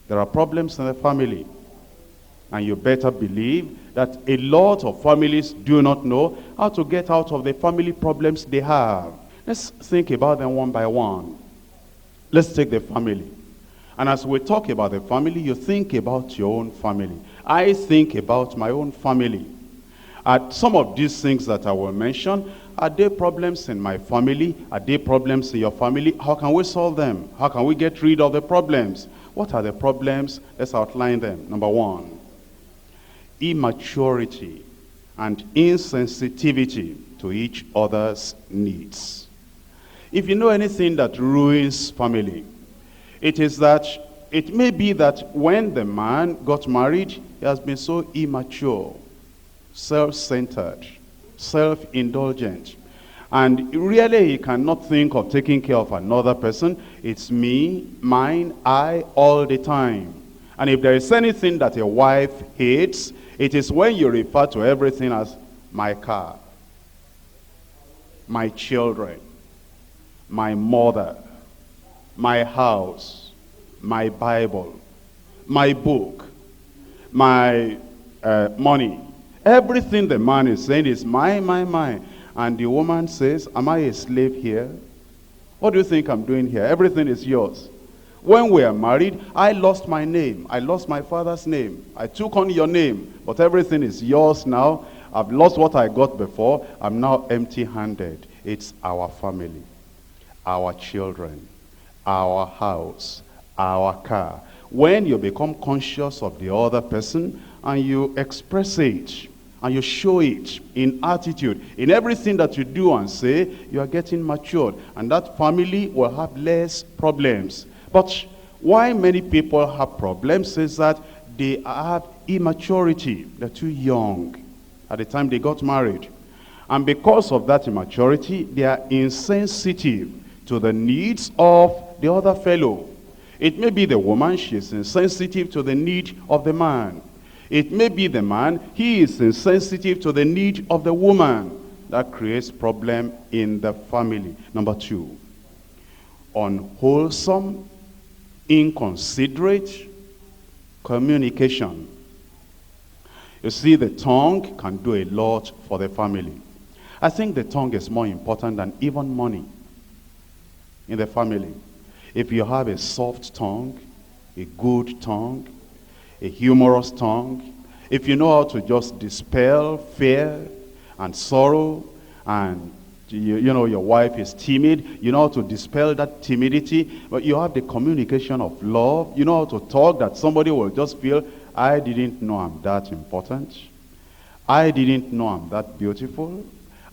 There are problems in the family. And you better believe that a lot of families do not know how to get out of the family problems they have. Let's think about them one by one. Let's take the family. And as we talk about the family, you think about your own family. I think about my own family. Some of these things that I will mention, are there problems in my family? Are there problems in your family? How can we solve them? How can we get rid of the problems? What are the problems? Let's outline them. Number one, immaturity and insensitivity to each other's needs. If you know anything that ruins family, it is that it may be that when the man got married, he has been so immature, self-centered, self-indulgent, and really he cannot think of taking care of another person. It's me, mine, I, all the time. And if there is anything that a wife hates, it is when you refer to everything as my car, my children, my mother, my house, my Bible, my book, my money. Everything the man is saying is mine. And the woman says, am I a slave here? What do you think I'm doing here? Everything is yours. When we are married, I lost my name. I lost my father's name. I took on your name, but everything is yours now. I've lost what I got before. I'm now empty-handed. It's our family, our children, our house, our car. When you become conscious of the other person and you express it, and you show it in attitude, in everything that you do and say, you are getting matured. And that family will have less problems. But why many people have problems is that they have immaturity. They're too young at the time they got married. And because of that immaturity, they are insensitive to the needs of the other fellow. It may be the woman, she is insensitive to the need of the man. It may be the man, he is insensitive to the need of the woman. That creates problem in the family. Number two, unwholesome, inconsiderate communication. You see, the tongue can do a lot for the family. I think the tongue is more important than even money in the family. If you have a soft tongue, a good tongue, a humorous tongue, if you know how to just dispel fear and sorrow, and you know your wife is timid, you know how to dispel that timidity, but you have the communication of love, you know how to talk that somebody will just feel, I didn't know I'm that important. I didn't know I'm that beautiful.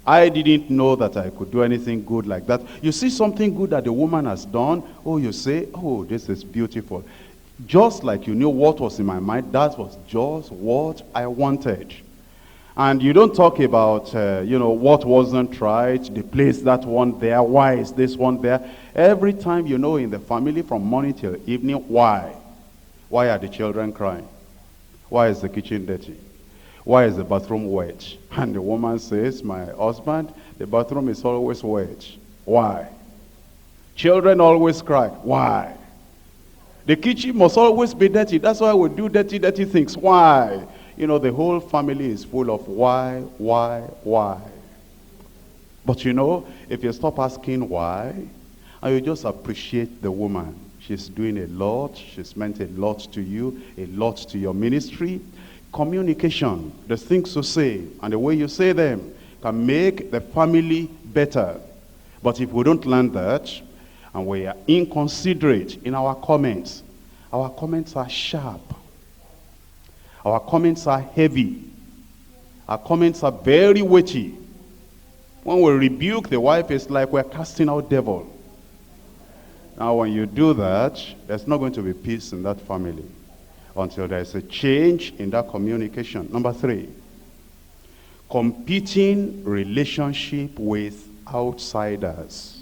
I didn't know that I could do anything good like that. You see something good that the woman has done, oh, you say, oh, this is beautiful. Just like you knew what was in my mind, that was just what I wanted. And you don't talk about, what wasn't right, they placed that one there, why is this one there? Every time you know in the family from morning till evening, why? Why are the children crying? Why is the kitchen dirty? Why is the bathroom wet? And the woman says, my husband, the bathroom is always wet. Why? Children always cry. Why? The kitchen must always be dirty. That's why we do dirty things. Why? You know, the whole family is full of why. But you know, if you stop asking why, and you just appreciate the woman, she's doing a lot, she's meant a lot to you, a lot to your ministry. Communication, the things you say, and the way you say them can make the family better. But if we don't learn that, and we are inconsiderate in our comments are sharp. Our comments are heavy. Our comments are very weighty. When we rebuke the wife, it's like we're casting out devil. Now when you do that, there's not going to be peace in that family until there's a change in that communication. Number three, competing relationship with outsiders.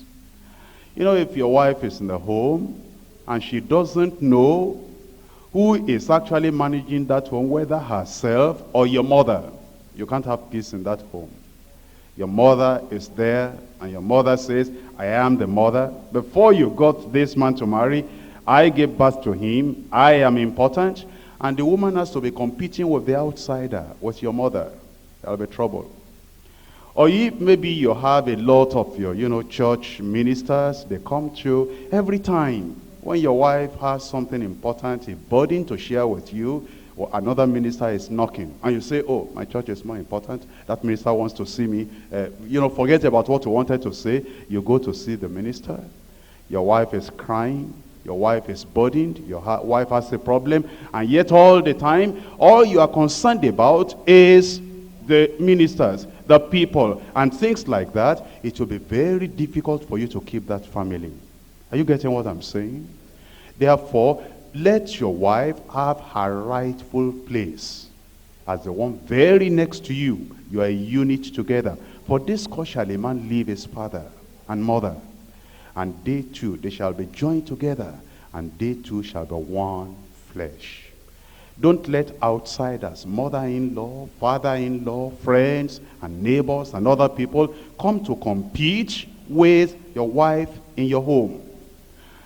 You know, if your wife is in the home and she doesn't know who is actually managing that home, whether herself or your mother, you can't have peace in that home. Your mother is there and your mother says, I am the mother. Before you got this man to marry, I gave birth to him, I am important, and the woman has to be competing with the outsider, with your mother. There'll be trouble. Or if maybe you have a lot of your, church ministers, they come to you every time. When your wife has something important, a burden to share with you, or another minister is knocking, and you say, oh, my church is more important, that minister wants to see me. Forget about what you wanted to say. You go to see the minister. Your wife is crying. Your wife is burdened. Your wife has a problem. And yet all the time, all you are concerned about is the ministers, the people, and things like that. It will be very difficult for you to keep that family. Are you getting what I'm saying? Therefore, let your wife have her rightful place as the one very next to you. You are a unit together. For this cause shall a man leave his father and mother, and they two, they shall be joined together, and they two shall be one flesh. Don't let outsiders, mother-in-law, father-in-law, friends, and neighbors, and other people come to compete with your wife in your home.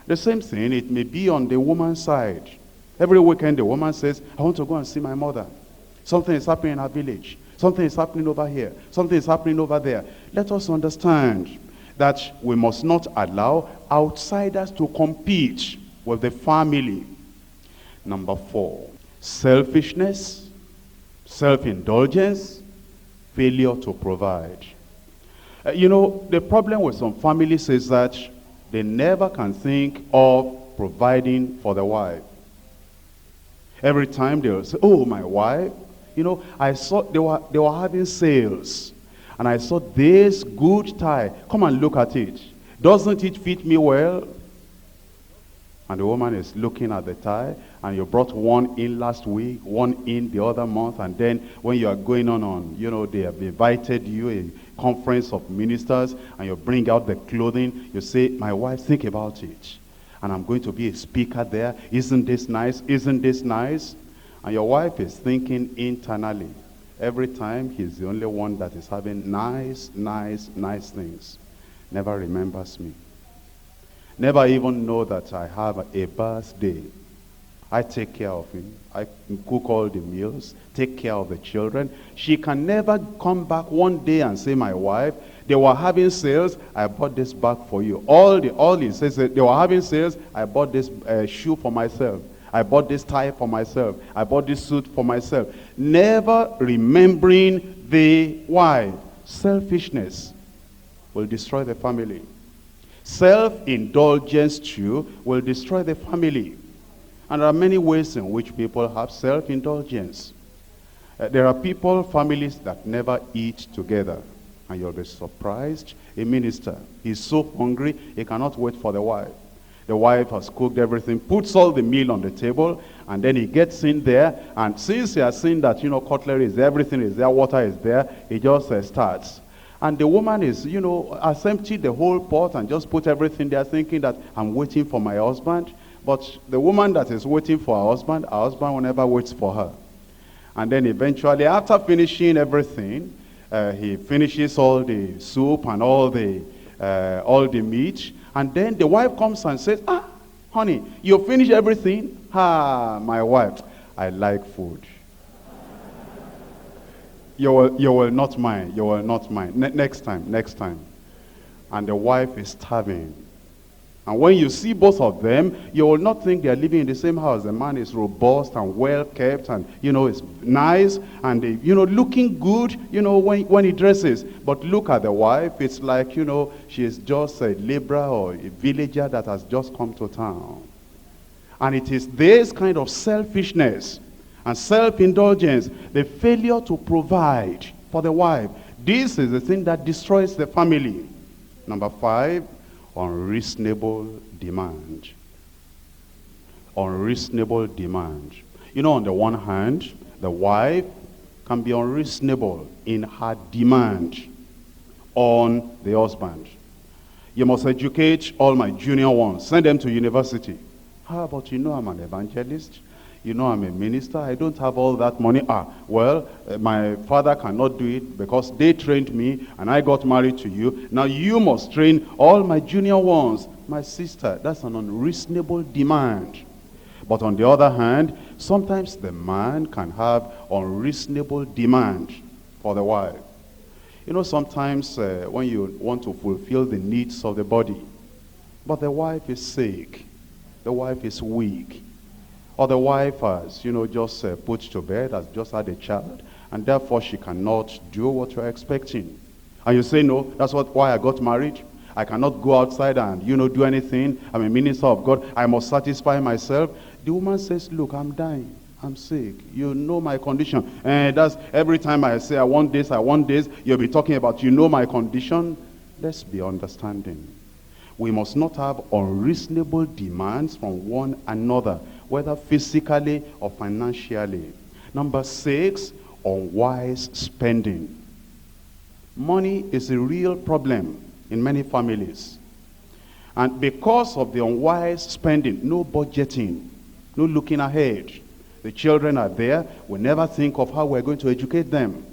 The same thing, it may be on the woman's side. Every weekend the woman says, I want to go and see my mother. Something is happening in our village. Something is happening over here. Something is happening over there. Let us understand that we must not allow outsiders to compete with the family. Number 4, selfishness, self-indulgence, failure to provide. The problem with some families is that they never can think of providing for the wife. Every time they'll say, oh, my wife, I saw they were having sales, and I saw this good tie. Come and look at it. Doesn't it fit me well? And the woman is looking at the tie, and you brought one in last week, one in the other month, and then when you are going on, they have invited you a conference of ministers, and you bring out the clothing, you say, my wife, think about it. And I'm going to be a speaker there. Isn't this nice? Isn't this nice? And your wife is thinking internally. Every time he's the only one that is having nice things. Never remembers me. Never even know that I have a birthday. I take care of him. I cook all the meals, take care of the children. She can never come back one day and say, my wife, they were having sales, I bought this bag for you. All he says, they were having sales, I bought this shoe for myself. I bought this tie for myself. I bought this suit for myself. Never remembering the wife. Selfishness will destroy the family. Self-indulgence too will destroy the family. And there are many ways in which people have self-indulgence. There are families that never eat together. And you'll be surprised. A minister, he's so hungry, he cannot wait for the wife. The wife has cooked everything, puts all the meal on the table, and then he gets in there, and since he has seen that, cutlery is there, everything is there, water is there, he just starts. And the woman is, has emptied the whole pot and just put everything there, thinking that I'm waiting for my husband. But the woman that is waiting for her husband will never wait for her. And then eventually, after finishing everything, he finishes all the soup and all the meat. And then the wife comes and says, honey, you finished everything? My wife, I like food. You will not mind. You will not mind. Next time. And the wife is starving. And when you see both of them, you will not think they are living in the same house. The man is robust and well kept, and is nice, and looking good, when he dresses. But look at the wife. It's like she is just a laborer or a villager that has just come to town. And it is this kind of selfishness and self-indulgence, the failure to provide for the wife. This is the thing that destroys the family. Number 5, unreasonable demand. Unreasonable demand. On the one hand, the wife can be unreasonable in her demand on the husband. You must educate all my junior ones. Send them to university. But I'm an evangelist. I'm a minister. I don't have all that money. My father cannot do it because they trained me and I got married to you. Now you must train all my junior ones. my sister, that's an unreasonable demand. But on the other hand, sometimes the man can have unreasonable demand for the wife. You know, sometimes when you want to fulfill the needs of the body, but the wife is sick, the wife is weak, or the wife has, just put to bed, has just had a child, and therefore she cannot do what you're expecting. And you say, no, that's why I got married. I cannot go outside and, do anything. I'm a minister of God. I must satisfy myself. The woman says, look, I'm dying. I'm sick. You know my condition. And that's every time I say, I want this, you'll be talking about, my condition. Let's be understanding. We must not have unreasonable demands from one another, whether physically or financially. Number 6, unwise spending. Money is a real problem in many families. And because of the unwise spending, no budgeting, no looking ahead. The children are there. We never think of how we're going to educate them.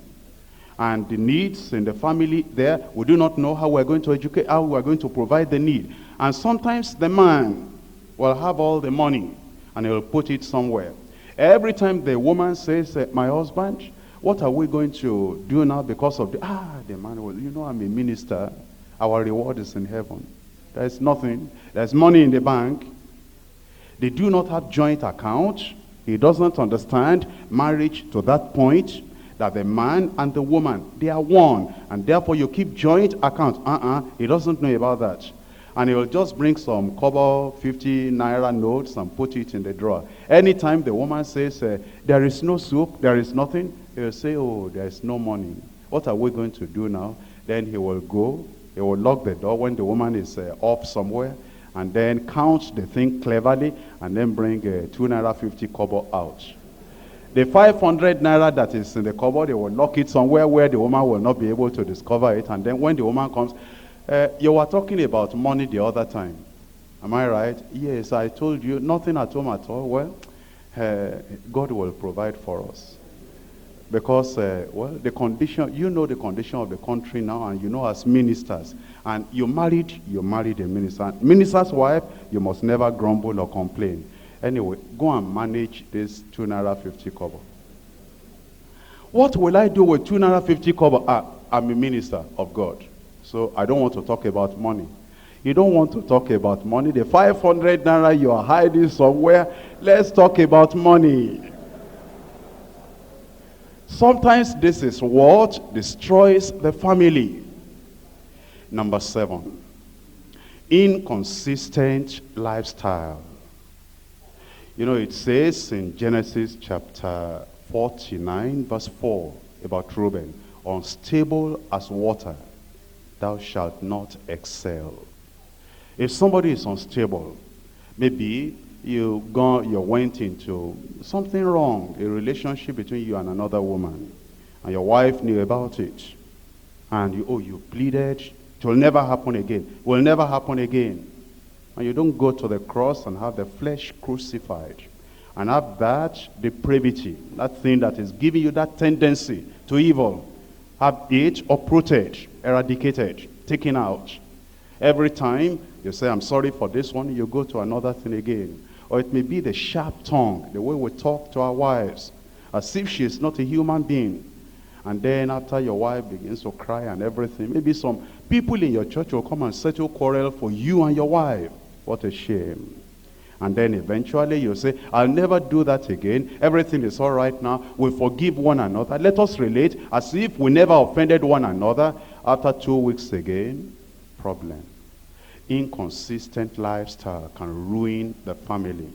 And the needs in the family there, we do not know how we're going to educate, how we're going to provide the need. And sometimes the man will have all the money and he will put it somewhere. Every time the woman says, my husband, what are we going to do now because of the man will, I'm a minister. Our reward is in heaven. There's nothing. There's money in the bank. They do not have joint account. He doesn't understand marriage to that point, that the man and the woman, they are one. And therefore you keep joint account. He doesn't know about that. And he will just bring some kobo 50 naira notes and put it in the drawer. Anytime the woman says, there is no soup, there is nothing, he will say, oh, there is no money. What are we going to do now? Then he will go, he will lock the door when the woman is off somewhere, and then count the thing cleverly, and then bring 2 naira 50 kobo out. The 500 naira that is in the cupboard, they will lock it somewhere where the woman will not be able to discover it. And then when the woman comes, you were talking about money the other time. Am I right? Yes, I told you, nothing at home at all. Well, God will provide for us. Because, the condition, the condition of the country now, and as ministers. And you married a minister. Minister's wife, you must never grumble or complain. Anyway, go and manage this 2 naira 50 kobo. What will I do with 2 naira 50 kobo? I'm a minister of God. So I don't want to talk about money. You don't want to talk about money. The 500 naira you are hiding somewhere, let's talk about money. Sometimes this is what destroys the family. Number 7, inconsistent lifestyle. It says in Genesis chapter 49, verse 4, about Reuben, unstable as water, thou shalt not excel. If somebody is unstable, maybe you went into something wrong, a relationship between you and another woman, and your wife knew about it, and you pleaded, it will never happen again, it will never happen again. And you don't go to the cross and have the flesh crucified, and have that depravity, that thing that is giving you that tendency to evil, have it uprooted, eradicated, taken out. Every time you say, I'm sorry for this one, you go to another thing again. Or it may be the sharp tongue, the way we talk to our wives, as if she is not a human being. And then after your wife begins to cry and everything, maybe some people in your church will come and settle quarrel for you and your wife. What a shame. And then eventually you say, I'll never do that again. Everything is all right now. We forgive one another. Let us relate as if we never offended one another. After 2 weeks again, problem. Inconsistent lifestyle can ruin the family.